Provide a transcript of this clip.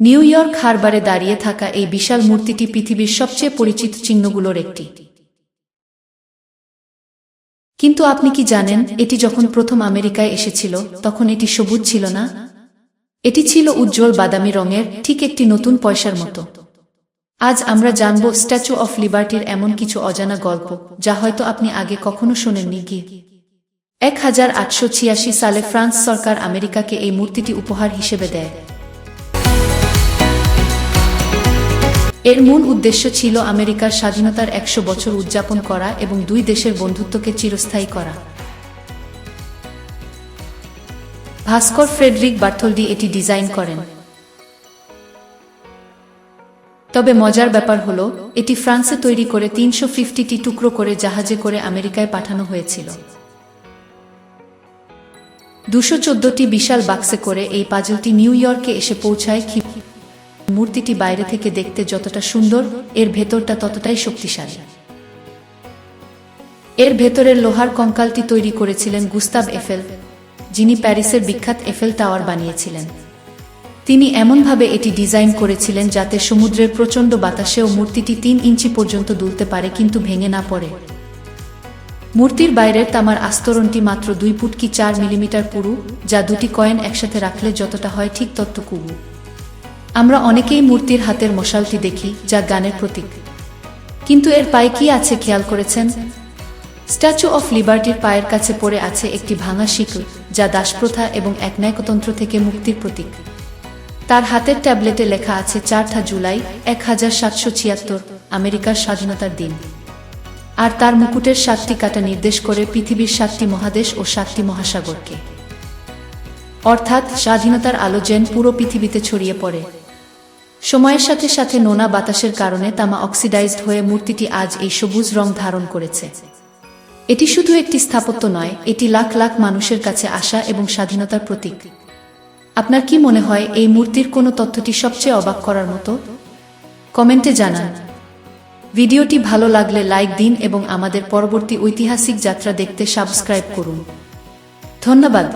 New York হারবারে দাঁড়িয়ে থাকা এই বিশাল মূর্তিটি পৃথিবীর সবচেয়ে পরিচিত চিহ্নগুলোর একটি। কিন্তু আপনি কি জানেন, এটি যখন প্রথম আমেরিকায় এসেছিল তখন এটি সবুজ ছিল না। এটি ছিল উজ্জ্বল বাদামি রঙের, ঠিক একটি নতুন পয়সার মতো। আজ আমরা জানব স্ট্যাচু অফ লিবার্টির এমন কিছু অজানা গল্প যা হয়তো আপনি আগে কখনো শোনেননি। 1886 সালে ফ্রান্স সরকার আমেরিকাকে এই মূর্তিটি উপহার হিসেবে দেয়। এর মূল উদ্দেশ্য ছিল আমেরিকার স্বাধীনতার 100 বছর উদযাপন করা এবং দুই দেশের বন্ধুত্বকে চিরস্থায়ী করা। ভাস্কর ফ্রেডরিক বার্থোলডি এটি ডিজাইন করেন। তবে মজার ব্যাপার হলো, এটি ফ্রান্সে তৈরি করে 350টি টুকরো করে জাহাজে করে আমেরিকায় পাঠানো হয়েছিল। 214টি বিশাল বাক্সে করে এই পাজলটি নিউ ইয়র্কে এসে পৌঁছায়। মূর্তিটি বাইরে থেকে দেখতে যতটা সুন্দর, এর ভেতরটা ততটাই শক্তিশালী। এর ভেতরের লোহার কঙ্কালটি তৈরি করেছিলেন গুস্তাভ এফেল, যিনি প্যারিসের বিখ্যাত এফেল টাওয়ার বানিয়েছিলেন। তিনি এমনভাবে এটি ডিজাইন করেছিলেন যাতে সমুদ্রের প্রচণ্ড বাতাসেও মূর্তিটি 3 ইঞ্চি পর্যন্ত দুলতে পারে কিন্তু ভেঙে না পড়ে। মূর্তির বাইরের তামার আস্তরণটি মাত্র 2 ফুট কি 4 মিলিমিটার পুরু, যা দুটি কয়েন একসাথে রাখলে যতটা হয় ঠিক ততটুকু। আমরা অনেকেই মূর্তির হাতের মশালটি দেখি, যা জ্ঞানের প্রতীক। কিন্তু এর পায়ে কি আছে খেয়াল করেছেন? স্ট্যাচু অফ লিবার্টির পায়ের কাছে পড়ে আছে একটি ভাঙা শিকল, যা দাসপ্রথা এবং একনায়কতন্ত্র থেকে মুক্তির প্রতীক। তার হাতের ট্যাবলেটে লেখা আছে 4 জুলাই 1776, আমেরিকার স্বাধীনতার দিন। আর তার মুকুটের 7টি কাটা নির্দেশ করে পৃথিবীর 7টি মহাদেশ ও 7টি মহাসাগরকে। অর্থাৎ স্বাধীনতার আলো যেন পুরো পৃথিবীতে ছড়িয়ে পড়ে। সময়ের সাথে সাথে নোনা বাতাসের কারণে তামা অক্সিডাইজড হয়ে মূর্তিটি আজ এই সবুজ রং ধারণ করেছে। এটি শুধু একটি স্থাপত্য নয়, এটি লাখ লাখ মানুষের কাছে আশা এবং স্বাধীনতার প্রতীক। আপনার কি মনে হয় এই মূর্তির কোন তথ্যটি সবচেয়ে অবাক করার মতো? কমেন্টে জানান। ভিডিওটি ভালো লাগলে লাইক দিন এবং আমাদের পরবর্তী ঐতিহাসিক যাত্রা দেখতে সাবস্ক্রাইব করুন। ধন্যবাদ।